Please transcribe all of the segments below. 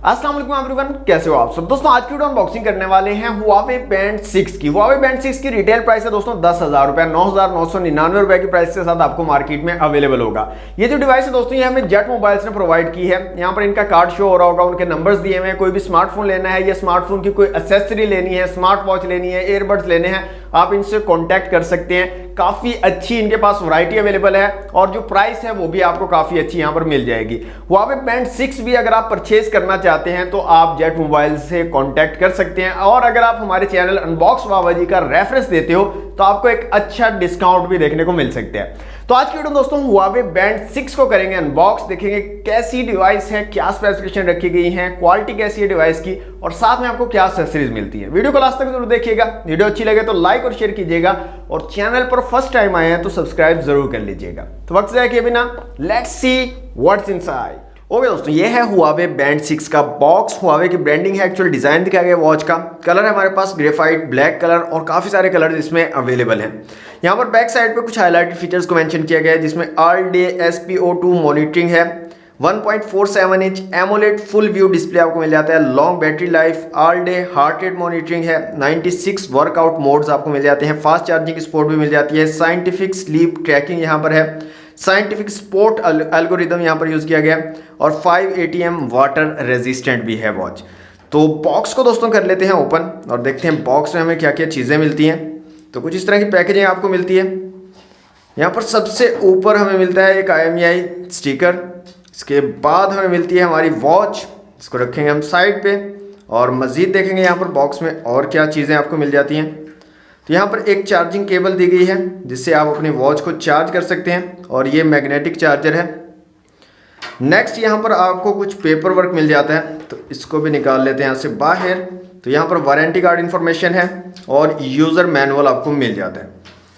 अस्सलाम वालेकुम एवरीवन, कैसे हो आप सब। दोस्तों आज की वीडियो अनबॉक्सिंग करने वाले हैं Huawei Band 6 की। Huawei Band 6 की रिटेल प्राइस है दोस्तों 10,000 रुपए, 9,999 रुपए की प्राइस के साथ आपको मार्केट में अवेलेबल होगा। ये जो डिवाइस है दोस्तों ये हमें जेट मोबाइल्स ने प्रोवाइड की है। यहाँ पर इनका कार्ड शो हो रहा होगा, उनके नंबर्स दिए हुए हैं। कोई भी स्मार्टफोन लेना है या स्मार्टफोन की कोई एक्सेसरी लेनी है, स्मार्ट वॉच लेनी है, ईयरबड्स लेने हैं, आप इनसे कॉन्टैक्ट कर सकते हैं। काफी अच्छी इनके पास वैरायटी अवेलेबल है और जो प्राइस है वो भी आपको काफी अच्छी यहाँ पर मिल जाएगी। Huawei Band 6 भी अगर आप परचेज करना चाहते हैं तो आप जेट मोबाइल से कांटेक्ट कर सकते हैं। और अगर आप हमारे चैनल अनबॉक्स बाबा जी का रेफरेंस देते हो तो आपको एक अच्छा डिस्काउंट भी देखने को मिल सकते हैं। तो आज की वीडियो दोस्तों Huawei Band 6 को करेंगे अनबॉक्स, देखेंगे कैसी डिवाइस है, क्या स्पेसिफिकेशन रखी गई है, क्वालिटी कैसी है डिवाइस की और साथ में आपको क्या एक्सेसरीज मिलती है। वीडियो को लास्ट तक जरूर देखिएगा। वीडियो अच्छी लगे तो लाइक और शेयर कीजिएगा और चैनल पर फर्स्ट टाइम आए हैं तो सब्सक्राइब जरूर कर लीजिएगा। तो वक्त जाए किए बिना let's see what's inside. Okay दोस्तों, ये है Huawei Band 6 का बॉक्स। Huawei की ब्रांडिंग है, एक्चुअल डिजाइन दिखाया गया वॉच का। कलर है हमारे पास ग्रेफाइट ब्लैक कलर और काफी सारे कलर इसमें अवेलेबल हैं। यहाँ पर बैक साइड पे कुछ हाईलाइटेड फीचर्स को मेंशन किया गया है जिसमें ऑल डे SpO2 मॉनिटरिंग है, 1.47 inch AMOLED full view display आपको मिल जाता है, long battery life, all day heart rate monitoring है, 96 वर्कआउट मोड्स आपको मिल जाते हैं, फास्ट चार्जिंग सपोर्ट भी मिल जाती है, साइंटिफिक स्लीप ट्रैकिंग यहाँ पर है, साइंटिफिक स्पोर्ट एल्गोरिदम यहाँ पर यूज किया गया और 5 ATM वाटर रेजिस्टेंट भी है वॉच। तो बॉक्स को दोस्तों कर लेते हैं ओपन और देखते हैं बॉक्स में हमें क्या क्या चीज़ें मिलती हैं। तो कुछ इस तरह की पैकेजिंग आपको मिलती है। यहाँ पर सबसे ऊपर हमें मिलता है एक IMEI स्टिकर। इसके बाद हमें मिलती है हमारी वॉच, इसको रखेंगे हम साइड पे और मज़ीद देखेंगे यहाँ पर बॉक्स में और क्या चीज़ें आपको मिल जाती हैं। तो यहाँ पर एक चार्जिंग केबल दी गई है जिससे आप अपनी वॉच को चार्ज कर सकते हैं और ये मैग्नेटिक चार्जर है। नेक्स्ट यहाँ पर आपको कुछ पेपर वर्क मिल जाता है तो इसको भी निकाल लेते हैं यहाँ से बाहर। तो यहाँ पर वारंटी कार्ड इन्फॉर्मेशन है और यूज़र मैनुअल आपको मिल जाता है।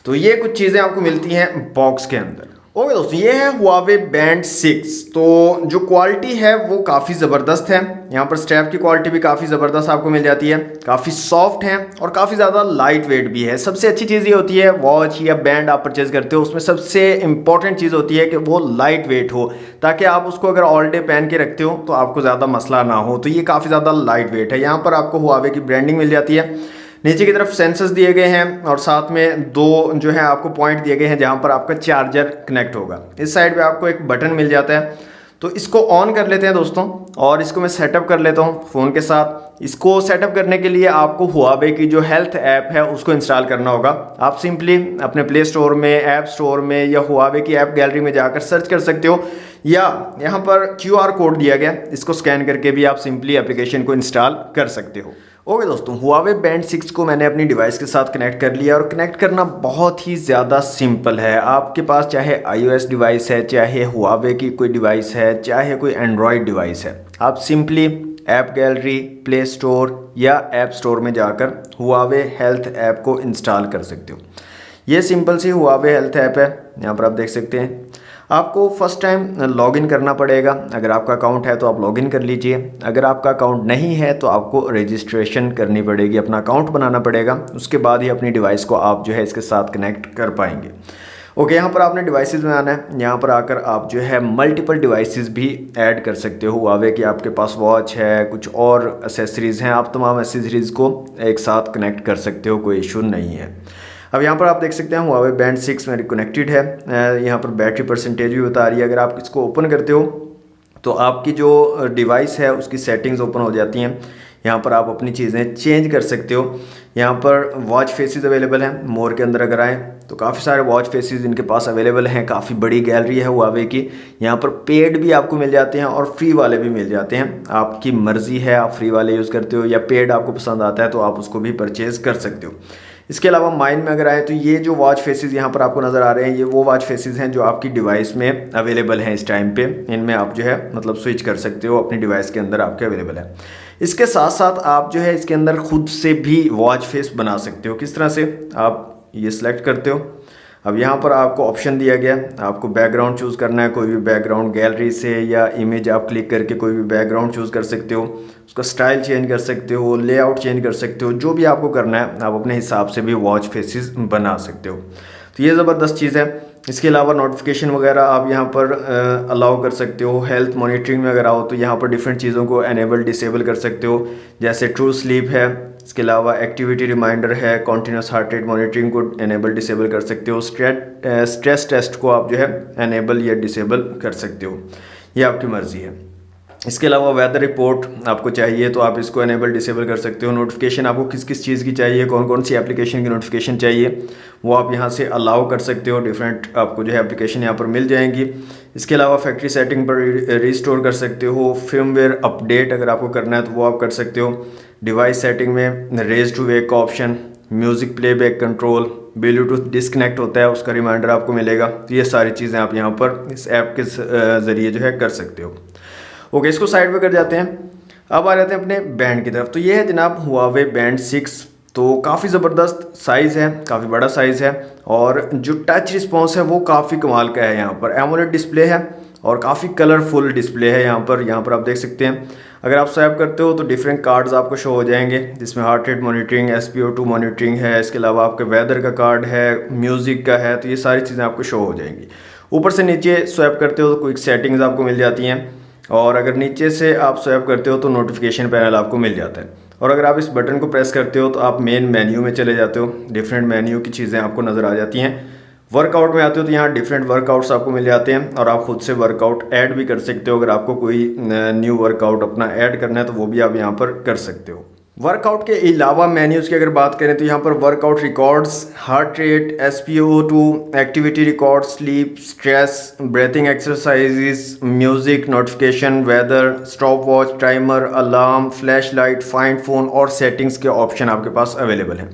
तो ये कुछ चीज़ें आपको मिलती हैं बॉक्स के अंदर। ओके दोस्तों, ये है Huawei Band 6। तो जो क्वालिटी है वो काफ़ी ज़बरदस्त है। यहाँ पर स्ट्रैप की क्वालिटी भी काफ़ी ज़बरदस्त आपको मिल जाती है, काफ़ी सॉफ्ट है और काफ़ी ज़्यादा लाइट वेट भी है। सबसे अच्छी चीज़ ये होती है वॉच या बैंड आप परचेज करते हो उसमें सबसे इंपॉर्टेंट चीज़ होती है कि वो लाइट वेट हो, ताकि आप उसको अगर ऑल डे पहन के रखते हो तो आपको ज़्यादा मसला ना हो। तो ये काफ़ी ज़्यादा लाइट वेट है। यहाँ पर आपको Huawei की ब्रांडिंग मिल जाती है। नीचे की तरफ सेंसर्स दिए गए हैं और साथ में दो जो है आपको पॉइंट दिए गए हैं जहां पर आपका चार्जर कनेक्ट होगा। इस साइड पे आपको एक बटन मिल जाता है। तो इसको ऑन कर लेते हैं दोस्तों और इसको मैं सेटअप कर लेता हूं फ़ोन के साथ। इसको सेटअप करने के लिए आपको Huawei की जो हेल्थ ऐप है उसको इंस्टॉल करना होगा। आप सिंपली अपने प्ले स्टोर में, ऐप स्टोर में या Huawei की ऐप गैलरी में जाकर सर्च कर सकते हो या यहाँ पर QR कोड दिया गया, इसको स्कैन करके भी आप सिंपली एप्लीकेशन को इंस्टॉल कर सकते हो। ओके दोस्तों, Huawei Band 6 को मैंने अपनी डिवाइस के साथ कनेक्ट कर लिया और कनेक्ट करना बहुत ही ज़्यादा सिंपल है। आपके पास चाहे iOS डिवाइस है, चाहे Huawei की कोई डिवाइस है, चाहे कोई एंड्रॉयड डिवाइस है, आप simply app gallery, play store या ऐप स्टोर में जाकर Huawei हेल्थ ऐप को इंस्टॉल कर सकते हो। ये सिंपल सी Huawei हेल्थ ऐप है, यहाँ पर आप देख सकते हैं। आपको फर्स्ट टाइम लॉगिन करना पड़ेगा। अगर आपका अकाउंट है तो आप लॉगिन कर लीजिए, अगर आपका अकाउंट नहीं है तो आपको रजिस्ट्रेशन करनी पड़ेगी, अपना अकाउंट बनाना पड़ेगा। उसके बाद ही अपनी डिवाइस को आप जो है इसके साथ कनेक्ट कर पाएंगे। ओके, यहाँ पर आपने डिवाइसेस में आना है। यहाँ पर आकर आप जो है मल्टीपल डिवाइसेस भी ऐड कर सकते हो। Huawei की आपके पास वॉच है, कुछ और एसेसरीज़ हैं, आप तमाम एसेसरीज़ को एक साथ कनेक्ट कर सकते हो, कोई इशू नहीं है। अब यहाँ पर आप देख सकते हैं Huawei Band 6 मेरी कनेक्टेड है। यहाँ पर बैटरी परसेंटेज भी बता रही है। अगर आप इसको ओपन करते हो तो आपकी जो डिवाइस है उसकी सेटिंग्स ओपन हो जाती हैं। यहाँ पर आप अपनी चीज़ें चेंज कर सकते हो। यहाँ पर वॉच फेसेस अवेलेबल हैं। मोर के अंदर अगर आएँ तो काफ़ी सारे वॉच फेसेस इनके पास अवेलेबल हैं। काफ़ी बड़ी गैलरी है Huawei की। यहाँ पर पेड भी आपको मिल जाते हैं और फ्री वाले भी मिल जाते हैं। आपकी मर्ज़ी है, आप फ्री वाले यूज़ करते हो या पेड आपको पसंद आता है तो आप उसको भी परचेज़ कर सकते हो। इसके अलावा माइन में अगर आए तो ये जो वॉच फेसेस यहाँ पर आपको नज़र आ रहे हैं, ये वो वॉच फेसेस हैं जो आपकी डिवाइस में अवेलेबल हैं इस टाइम पे। इनमें आप जो है मतलब स्विच कर सकते हो, अपनी डिवाइस के अंदर आपके अवेलेबल है। इसके साथ साथ आप जो है इसके अंदर खुद से भी वॉच फेस बना सकते हो। किस तरह से, आप ये सिलेक्ट करते हो। अब यहाँ पर आपको ऑप्शन दिया गया, आपको बैकग्राउंड चूज़ करना है, कोई भी बैकग्राउंड गैलरी से या इमेज आप क्लिक करके कोई भी बैकग्राउंड चूज़ कर सकते हो, उसका स्टाइल चेंज कर सकते हो, लेआउट चेंज कर सकते हो, जो भी आपको करना है आप अपने हिसाब से भी वॉच फेसेस बना सकते हो। तो ये ज़बरदस्त चीज़ है। इसके अलावा नोटिफिकेशन वगैरह आप यहाँ पर अलाउ कर सकते हो। हेल्थ मॉनिटरिंग में अगर आओ तो यहाँ पर डिफरेंट चीज़ों को एनेबल डिसेबल कर सकते हो, जैसे ट्रू स्लीप है। इसके अलावा एक्टिविटी रिमाइंडर है, कॉन्टीन्यूस हार्ट रेट मॉनिटरिंग को एनेबल डिसेबल कर सकते हो। स्ट्रेस टेस्ट को आप जो है एनेबल या डिसेबल कर सकते हो, ये आपकी मर्ज़ी है। इसके अलावा वेदर रिपोर्ट आपको चाहिए तो आप इसको एनेबल डिसेबल कर सकते हो। नोटिफिकेशन आपको किस किस चीज़ की चाहिए, कौन कौन सी एप्लीकेशन की नोटिफिकेशन चाहिए, वो आप यहाँ से अलाउ कर सकते हो। डिफरेंट आपको जो है एप्लीकेशन यहाँ पर मिल जाएंगी। इसके अलावा फैक्ट्री सेटिंग पर रिस्टोर कर सकते हो। फर्मवेयर अपडेट अगर आपको करना है तो वो आप कर सकते हो। डिवाइस सेटिंग में रेज टू वेक का option, music playback control, Bluetooth disconnect होता है उसका रिमाइंडर आपको मिलेगा। तो ये सारी चीज़ें आप यहाँ पर इस ऐप के ज़रिए जो है कर सकते हो। ओके, इसको साइड पे कर जाते हैं। अब आ जाते हैं अपने बैंड की तरफ। तो ये है जनाब हुआवे बैंड 6। तो काफ़ी ज़बरदस्त साइज़ है, काफ़ी बड़ा साइज़ है और जो टच रिस्पॉन्स है वो काफ़ी कमाल का है। यहाँ पर एमोलेड डिस्प्ले है और काफ़ी कलरफुल डिस्प्ले है। यहाँ पर आप देख सकते हैं। अगर आप स्वैप करते हो तो डिफरेंट कार्ड्स आपको शो हो जाएंगे, जिसमें heart rate monitoring, SpO2 monitoring है। इसके अलावा आपके वेदर का कार्ड है, म्यूज़िक का है। तो ये सारी चीज़ें आपको शो हो जाएंगी। ऊपर से नीचे स्वैप करते हो तो क्विक सेटिंग्स आपको मिल जाती हैं और अगर नीचे से आप स्वैप करते हो तो नोटिफिकेशन पैनल आपको मिल जाता है। और अगर आप इस बटन को प्रेस करते हो तो आप मेन मेन्यू में चले जाते हो। डिफरेंट मेन्यू की चीज़ें आपको नज़र आ जाती हैं। वर्कआउट में आते हो तो यहाँ डिफरेंट वर्कआउट्स आपको मिल जाते हैं और आप खुद से वर्कआउट ऐड भी कर सकते हो। अगर आपको कोई न्यू वर्कआउट अपना ऐड करना है तो वो भी आप यहाँ पर कर सकते हो। वर्कआउट के अलावा मेन्यूज़ की अगर बात करें तो यहाँ पर workout records, heart rate, SpO2, activity record, sleep, stress, breathing exercises, music, notification, weather, stopwatch, timer, alarm, flashlight, find phone और सेटिंग्स के ऑप्शन आपके पास अवेलेबल हैं।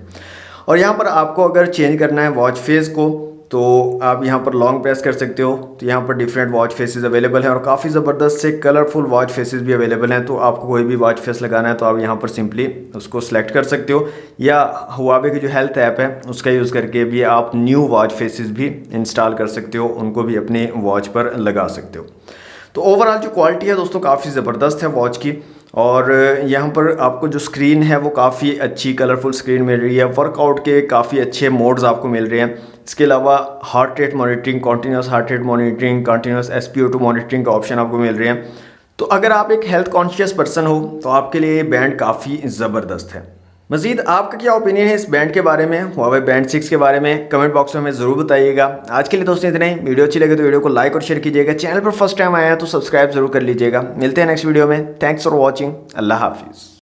और यहाँ पर आपको अगर चेंज करना है वॉच फेस को तो आप यहाँ पर लॉन्ग प्रेस कर सकते हो। तो यहाँ पर डिफरेंट वॉच फेसेस अवेलेबल हैं और काफ़ी ज़बरदस्त से कलरफुल वॉच फेसेस भी अवेलेबल हैं। तो आपको कोई भी वॉच फेस लगाना है तो आप यहाँ पर सिंपली उसको सेलेक्ट कर सकते हो, या हुआवे की जो हेल्थ ऐप है उसका यूज़ करके भी आप न्यू वॉच फेसेस भी इंस्टॉल कर सकते हो, उनको भी अपनी वॉच पर लगा सकते हो। तो ओवरऑल जो क्वालिटी है दोस्तों काफ़ी ज़बरदस्त है वॉच की। और यहाँ पर आपको जो स्क्रीन है वो काफ़ी अच्छी कलरफुल स्क्रीन मिल रही है। वर्कआउट के काफ़ी अच्छे मोड्स आपको मिल रहे हैं। इसके अलावा heart rate monitoring, continuous heart rate monitoring, continuous SpO2 monitoring का ऑप्शन आपको मिल रहे हैं। तो अगर आप एक हेल्थ कॉन्शियस पर्सन हो तो आपके लिए ये बैंड काफ़ी ज़बरदस्त है। मज़ीद आपका क्या ओपिनियन है इस बैंड के बारे में, हुआवे बैंड 6 के बारे में, कमेंट बॉक्स में हमें ज़रूर बताइएगा। आज के लिए दोस्तों इतना ही। वीडियो अच्छी लगे तो वीडियो को लाइक और शेयर कीजिएगा। चैनल पर फर्स्ट टाइम आया है तो सब्सक्राइब जरूर कर लीजिएगा। मिलते हैं नेक्स्ट वीडियो में। Thanks for watching. अल्लाह हाफिज़।